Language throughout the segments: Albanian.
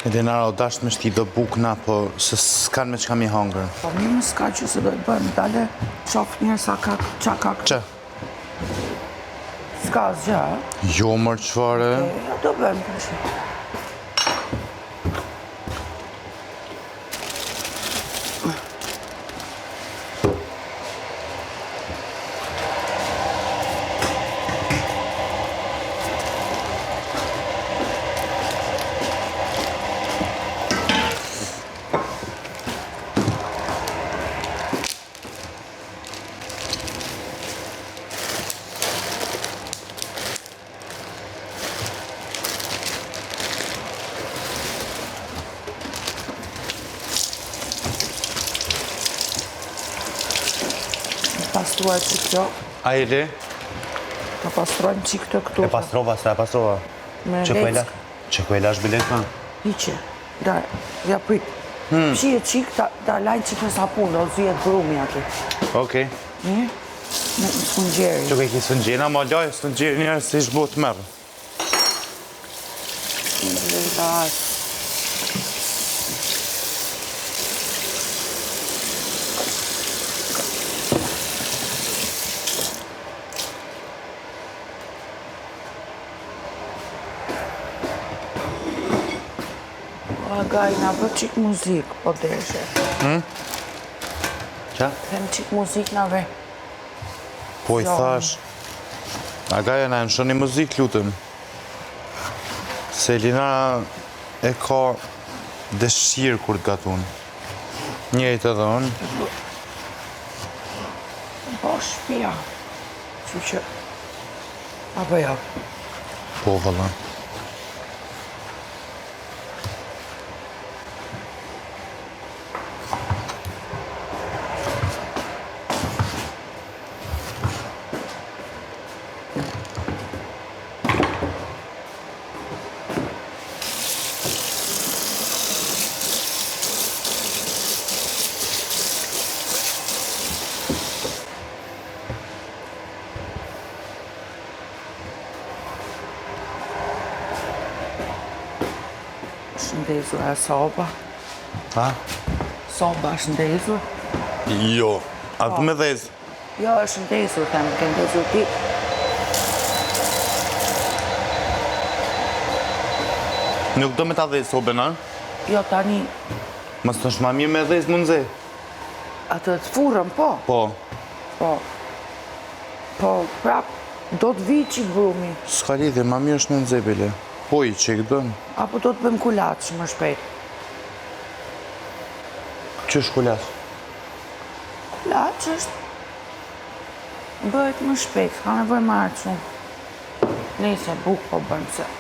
Elenara, o dasht me shti do bukna, po se s'kan me qka mi hangër. Po mi më s'ka që se do i bëjmë, dale qof njerë sa ka qa. Që? S'ka zgja. Jo, mërë qëfare. Ja, do bëjmë për që. Pastruaj që kjo. A i le? Ta pastrojmë që këtë këtu. E pastrova, se e pastrova. Me leck. Që ku e lash bilet, ma? Iqe. Da, ja prit. Qie qik, da lajnë që kësa punë, do zhjet brumi ati. Okej. Një? Me sëngjeri. Që ke ki sëngjena, ma laj, sëngjeri njerë si shbot merë. Gaj, nga bë qik muzik, po deshe. Qa? Them qik muzik nga ve. Po i thash. A gaja na e në shoni muzik, lutëm. Se Elinara e ka dëshirë kur të gatun. Njëjtë edhe unë. Po shpia. Që që... Apo jo. Po, valla. Shëndezur e soba. Ha? Soba shëndezur. Jo. A të me dhezë? Jo, e shëndezur, them, ke ndezur ti. Nuk do me ta dhezë sobën, a? Jo, tani, Mas të shma mirë me dhezë mund zë? atë të furëm, po. Po. Po. Po, prap, do të vi qik brumi. S'ka lidhje, ma mirë është mund zë, bile. Po i që i këdën. Apo do të bëjmë kulaç më shpejt. Që shkullas? Kulaç është... Bëhet më shpejt, ka nevoj marë që. Nese, buk po bëjmë se.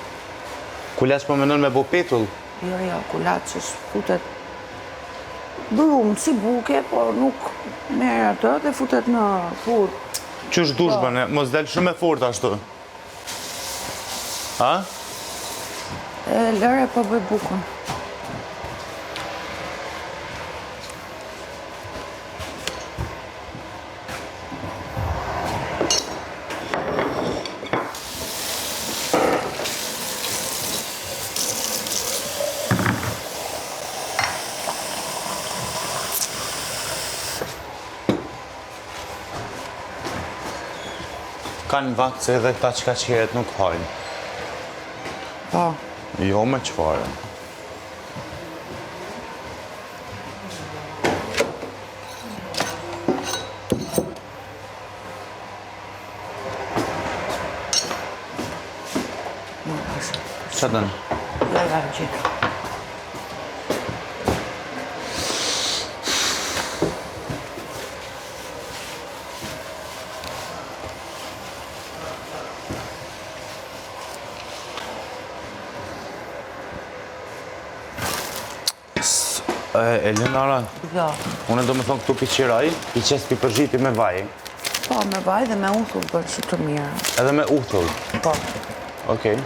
Kullas po menon me bo petull? Jo, kulaç është futet... Brumë, si buke, po nuk merë atë dhe futet në furë. Që është dush bëne, mos delë shumë e fort ashtu. A? E lëre po bëj bukën. Kanë vakt se edhe këta qka qëheret nuk hajnë. Po. Jo me qëfare. Qa dënë? Jo, gjithë. Elinara, Jo. unë do me thonë këtu pi qiraj, i qes pi përzhiti me vaj. Po, me vaj dhe me uthull bërë që të mirë. Edhe me uthull? Po. Okej.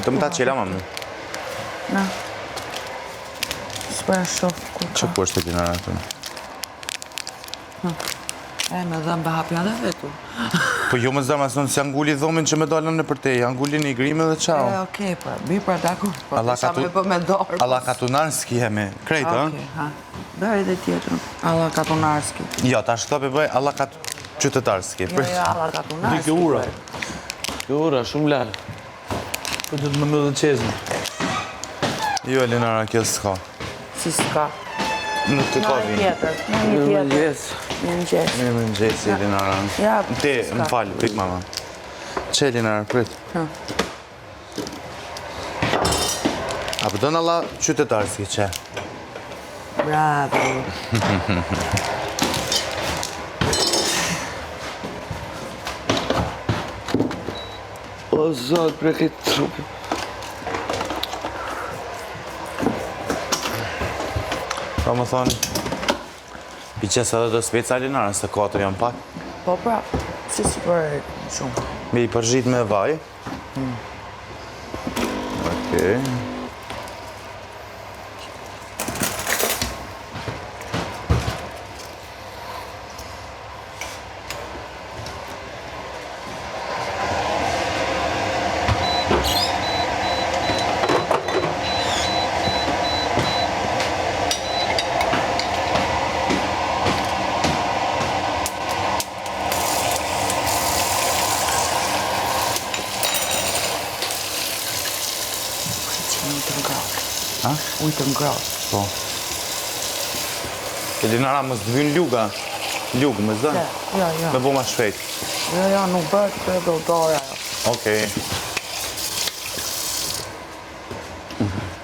Të më ta qela më më. Na. S'po e shoh kur Që ku është e dinara të? me dhëmbe hapja dhe vetu. Po jo më zëma, së nësë angulli dhomin që me dalën në për te, angulli një grime dhe qau. Okej, pra, bi pra dakur, po Allah sa me për me dorë. Allah Katunarski jemi, krejtë, Okej, ha. Bëj dhe tjetër. Allah Katunarski. Jo, ta shtopi bëj Allah Qytetarski. Jo, Allah Katunarski. Kjo ura. Kjo ura, shumë larë. Po du të më më dhe qezme. Jo, Elinara, kjo s'ka. Si s'ka. Nuk të ka Në vinë. tjetër, në një Në tjetër. mëngjes. Një mëngjes. Mirë më gjesi, Elinara. Ja, Ti, s'ka. më falë, pik mama. Që, Elinara, prit. A për dënë Allah Qytetarski, që? Bravo. O, zot, prekit trupi. Pra më thonë, pi qesë edhe do speca, Elinara, se 4 janë pak. Po pra, si për shumë. Me i përgjit me vaj. Okej. Ujtë ngrohtë. Ha? Ujtë ngrohtë. Po. Elinara, më s'dhvyn luga. Lugë, më zdën. Jo, jo. Me bo ma shpejt. Jo, nuk bëhet për do dora. Okej.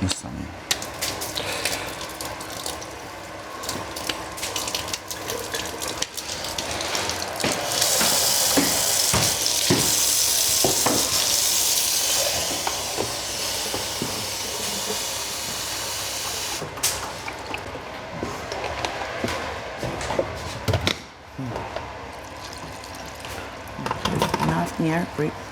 Më stani. Në asë njerë, prit.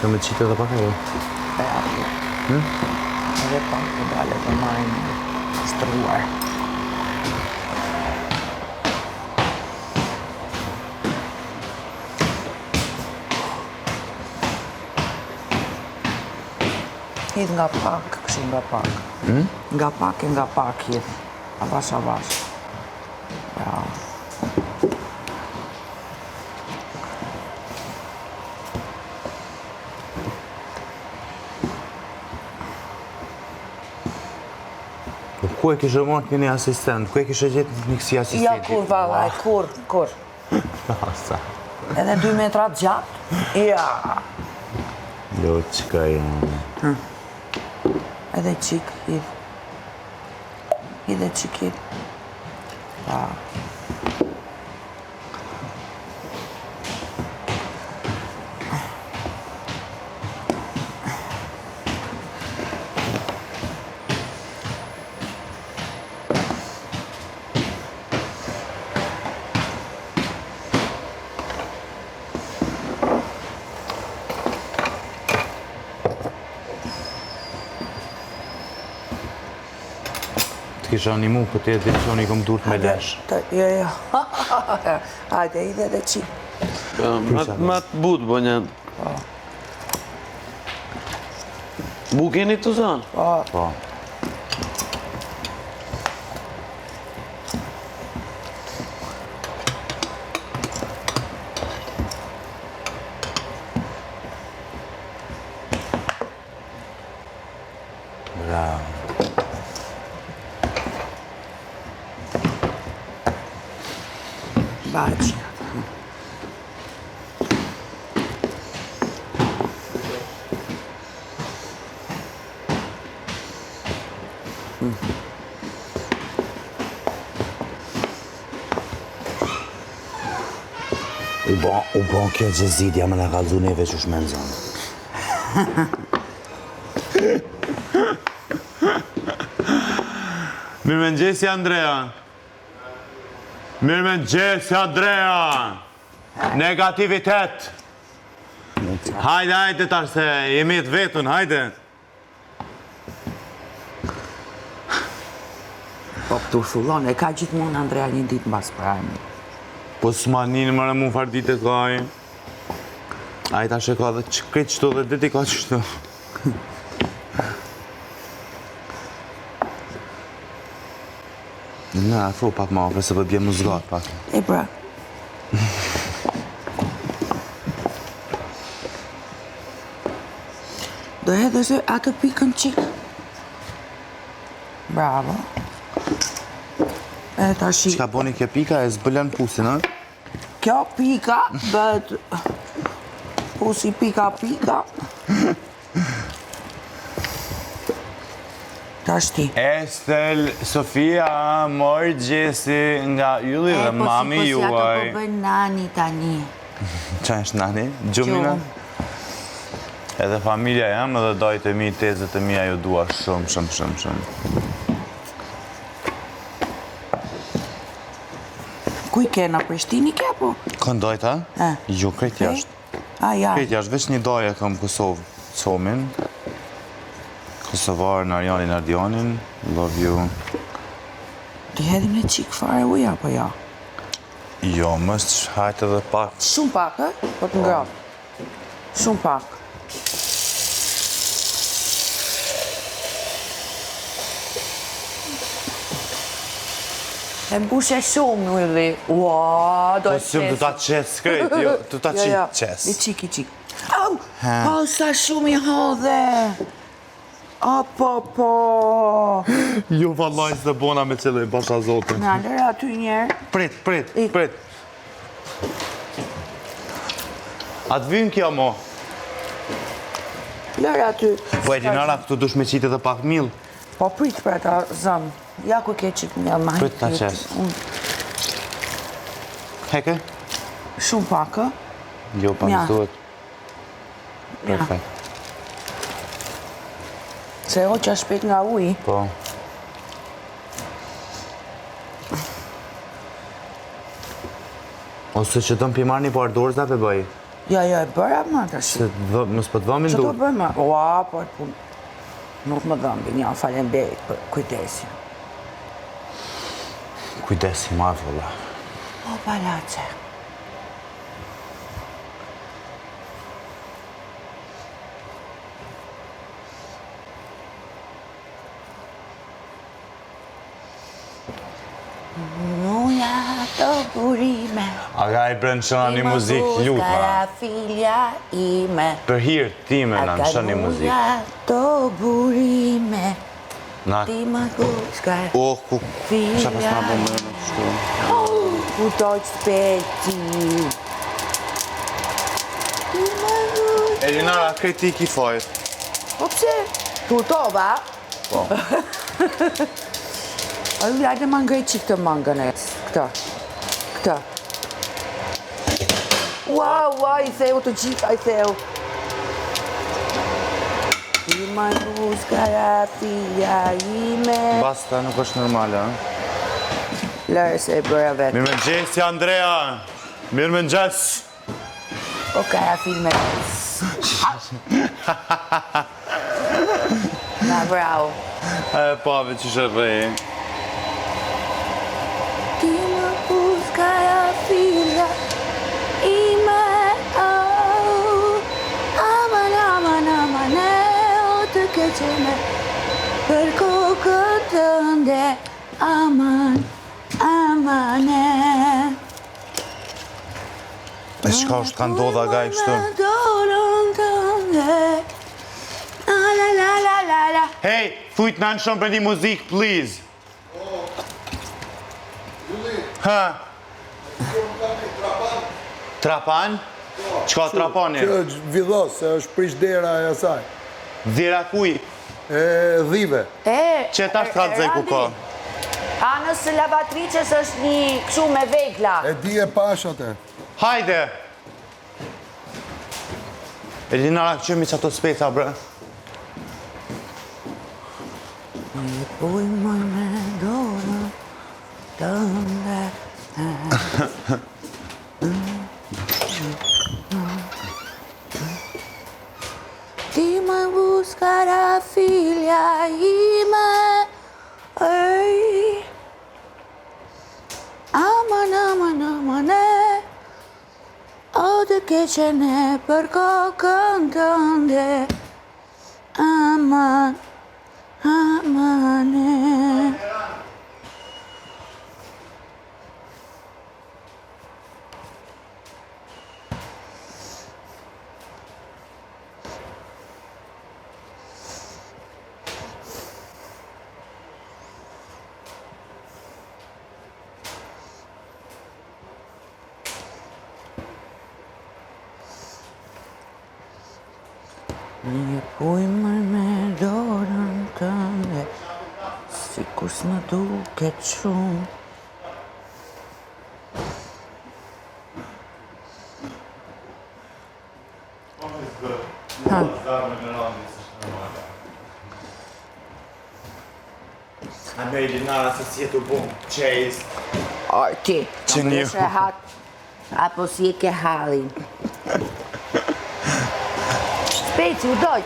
Në me qitë edhe pak edhe. E atë. Edhe pak të dale të majnë shtruar. Hidh nga pak, kështu nga pak. Nga pak hidh. Avash, avash. Bravo. Po ku e kishe marrë një asistent? Ku e kishe gjetë një kësi asistenti? Ja, kur, valla, kur. Sa. Edhe 2 metra gjatë? Ja. Jo, qëka janë. Edhe qik, hidh. Hidhe qik, hidh. Pa. Kisha animu për të edicioni kom durt me lesh. Jo. Hajde, hidhe edhe qik. Matë butë, bo një. Bukeni të zanë? Po. Bravo. Baqë. U bon kjo gjezidja me në kalzu neve që shmenë zonë. Mirëmëngjesi Andrea. Mirëmëngjesi Andrea. Negativitet. Hajde tash se jemi të vetën, hajde. Po këtu shullon, e ka gjithmonë Andrea një ditë mbas prajmi. Po s'ma njënë mërë mu farë ditë e kaj. A i tash e ka dhe që kretë qëto dhe deti ka qëto. Në, afro pak ma afre se për bje më zgatë pak. E pra. Do edhe se atë pikën qikë. Bravo. E tashi. Qka boni kje pika e zbëllën pusin, a? Kjo pika, bëhet pusi pika. Tash ti. Estel, Sofia, morë gjesi nga ylli dhe mami juaj. Po si ato po bën nani tani. Qa është nani? Gjumina? Edhe familja jam edhe dojtë e mi, tezët e mija ju dua shumë. Kuj ke në Prishtini ke po? Kënë dojtë, a? Jo, krejt jashtë. A, ja. Krejt jashtë, veç një dojë e kam Kosovë, Comin. Kosovarë në Arjanin Ardianin, love you. Ti hedhim në qikë fare uja, po ja? Jo, mështë hajtë edhe pak. Shumë pak, e? Po të ngrapë. Shumë pak. E mbushe shumë në ylli. Ua, do Po e shumë të ta qesë krejt, jo, të ta I qesë. qik. Au, sa shumë i hodhe. Po. Jo, vallaj, së bona me qëllë e basha zotën. Në lërë aty njerë. Prit. Atë vynë kja mo? Lërë aty. Po e dinara, këtu dush me qitë edhe pak milë. Po prit për ata zëmë. Ja ku ke qikë një ma Prit ta qesë. Heke? Shumë pak, e? Jo, pa Mja. mësuhet. Perfekt. Se o që shpet nga uji. Po. Ose që të më pimarë një par dorë, zape bëj. Ja, e bëra më të shi. Se mos për të dhëmin Që të dur. bëjmë? Ua, po e punë. Nuk më dhëmbi, një falenderit për kujdesin. Kujdesi ma, vëlla. O, palace. Nuja të burime. A ga i brënë shëna një muzik lutma. Karafilja ime. Për hirë time në në shënë një muzik. Nuja të burime. Na, Ti më guskar. ku, qa pas nga bëmë në shtu. Ku dojtë speti. Ti më guskar. Elinara, krejti i kifojt. Po pse? Turtova? Po. A ju lajtë më ngrej qikë të mangën e. Këta. Ua, i theu të gjitha, i theu. Ti më guskara filja ime. Basta, nuk është normale, ha? Lërë se e bëra vetë. Mirë më gjesi, Andrea. Mirë më gjes. O kara filme. Na bravo. E pave që shërrej. Ti më guskara filja ime. Aman, e o të keqene. Për kokën tënde. Aman, e. E shka është ka ndodha ga i kështu. La. Hej, thujt në në shumë për një muzik, please. Ha? Trapan? Qka trapani? Kjo është vidhos, se është prish dera e asaj. Dhira kuj? E dhive. Që ta shkallëzaj ku ka? Anës Lavatrices është një këshu me vegla. E di e pashat e. Hajde! Elinara, këqemi që ato speca, bre. Puj moj me dorën tënde. Ti më buskara filja ime. Ej. Aman, aman, aman e. O të keqen e për kokën tënde. Aman, aman e. Një puj më me dorën tënde, si kur s'më duket shumë. A me Elinara se si jetu bom, qejs. Ti, Që një- e hat, apo si e ke hallin. Speci, u doj.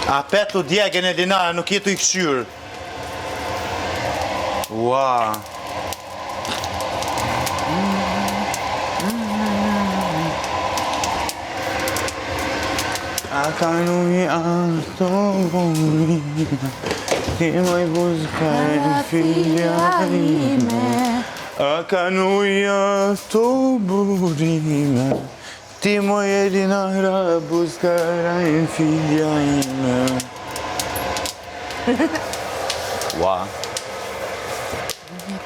A petu djegën Elinara, nuk jetu i këshyrë. Ua. A ka nuji ato burime, ti moj buzkare filja ime. A ka nuji ato burime, ti moj Elinara buzkara filja ime. Ua.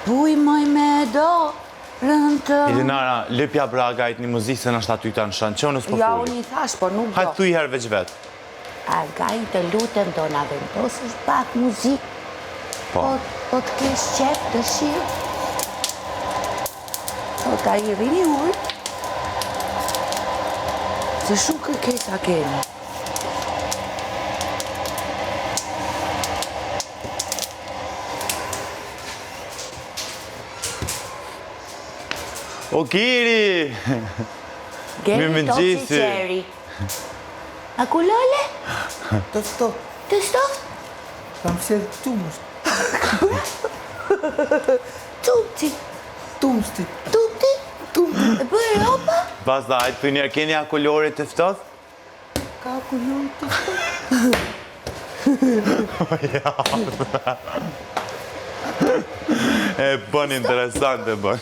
Puj moj me dorën tënde. Elinara, lëpja bragajt një muzikë se nështë aty të në shanë, që unë s'po Ja, foli. unë i thash, po nuk Hajtë do. tu i herë veç vetë. Argaj të lutem do na vendosësh pak muzikë. Po. Po të kesh qef të shirë. Po ta i rini ujë. Se shumë kërkesa kemi. O Kiri! Geri Mirëmëngjesi. toci qeri. A ku lole? Të fto, Të stoft? kam fsel tumës, Tuti. tumësti. Tuti? E bërë ropa? Basta, hajtë për njerë, keni a kolorit të ftoth? Ka ku lojë të fto. E bën interesant e bën.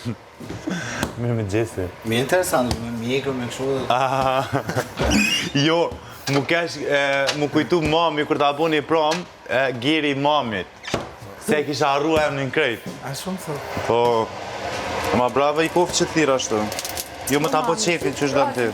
Mirëmëngjesi. Mi interesant, me mjekër me kështu dhe... Jo, mu kujtu mami kur ta buni prom, Geri mamit. Se kisha arru emnin krejt. A shumë thot. Po, ma brava i kofë që thira ashtu. Jo më ta po qefin që është dënë ty.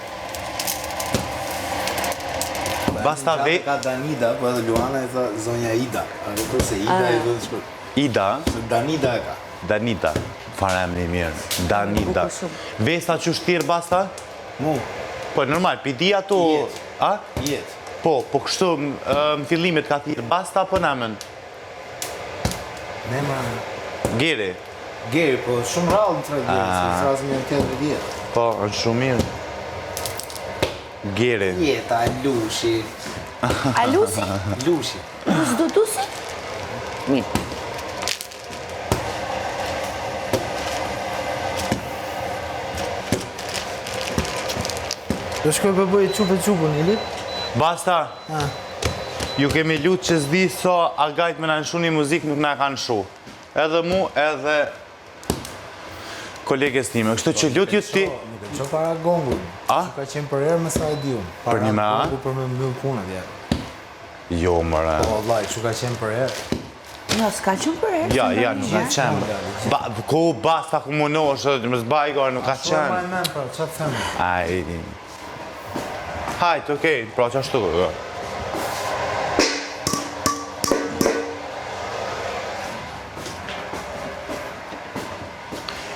Basta ve... Ka Danida, po edhe Luana e tha zonja Ida. A dhe përse Ida e dhe të shkurt. Ida, Danida e ka. Danita, fara emni mirë. Danita. Bukur shumë. Vesta që shtirë basta? Mu, Po, normal, pidi ato... Jet. A? jetë. Po kështu më fillimit ka thirë basta po namen. Ne ma... Geri. Geri, po shumë rallë në tërë gjerë, se në thrasë me në tjetër vjetë. Po, është shumë mirë. Geri. Jeta, Lushi. A lusi? Lushi. Lus do dusi? Mirë. Do shkoj për bëjë qupe një lip? Basta, Ha. ju kemi lutë që s'di so a gajt me në nëshu një muzikë nuk në kanë shu. Edhe mu, edhe koleges time. Kështu që lutë ju ti... Nuk e qo para gongu. A? Që ka qenë për erë me sa e diun. Për një me a? Para gongu për me mbyllë punët, ja. Jo, mëre. Po, vallaj, që ka qenë për erë. Jo, s'ka qënë për erë. Ja, nuk ka qenë. Ku basta ku munosh, më zbajgar, nuk ka Shumë ma qenë. e men, pra, që të themë? Aj... Hajtë, okej, pra që ashtu.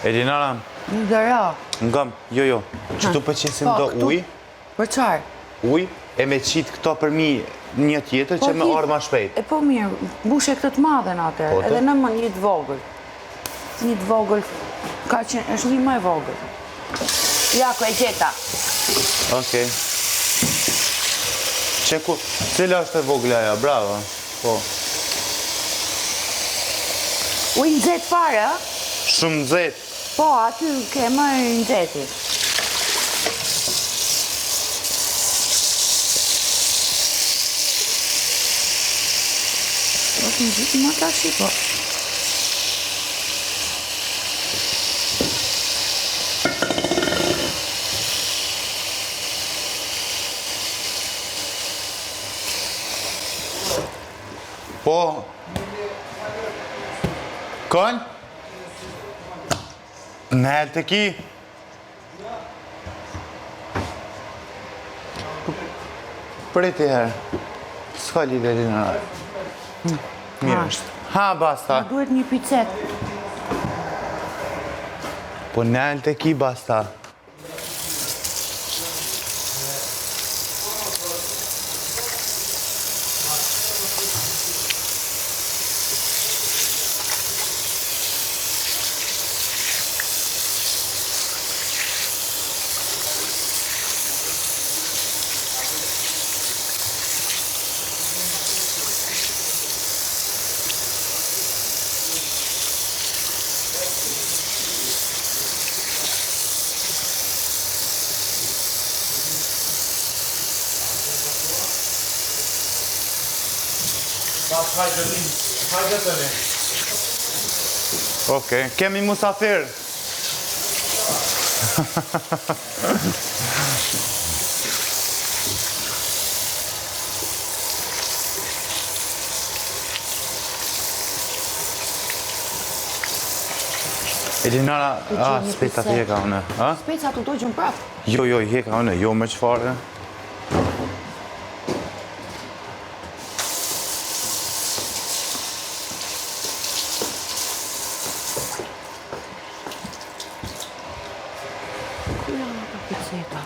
Elinara, Një dëra. Ngëm, jo. Që tu pëqesim do uj, Për qarë? uj, e me qitë këto për mi një tjetër që me orë ma shpejt. E po mirë, bushe këtë të madhe në atër, Po, të? edhe në më një të vogël. Një të vogël, ka që është një më e vogël. Jako e gjeta. Okej. Qeku, cila është e vogla ja, bravo. Po. Uj në zetë fare, a? Shumë nxehtë. Po, aty ke më në zeti. është në gjithë më tash i po. Po. Kon? Në herë të ki? Priti herë. S'ka lideri në rarë. Mirë është. Ha, basta. Ma duhet një picet. Po në herë të ki, basta. Okej, kemi musafir. Elinara, speca të heka une. Speca të dojgjën prapë. Jo, i heka une, jo më qëfare. Piceta.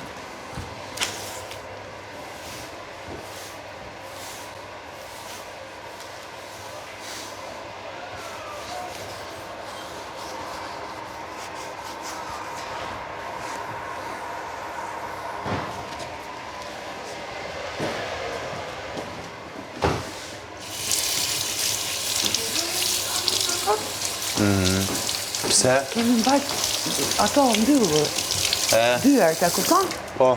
Pse? Kemi mbajt ato mbyllur. Dyër, të kupton? Po.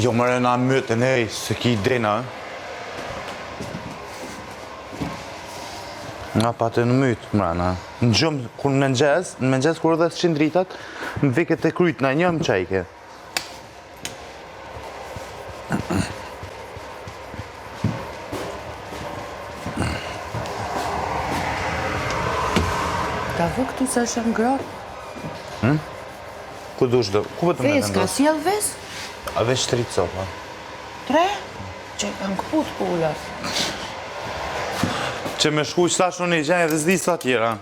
Jo më rena mytë e nej, se ki dena. Nga patë në mytë, mrena. Në gjumë, kur në mëngjes, kur edhe së dritat, më veket e kryt në një më qajke. Ta vë këtu se është ngrohtë. Ku dush do? Ku vëtë me Ves, ka vendos? sjell ves? A veç 3 copa. 3? Që i kanë këput pullat. Që me shku që tash unë i gjenje dhe zdi sa tjera.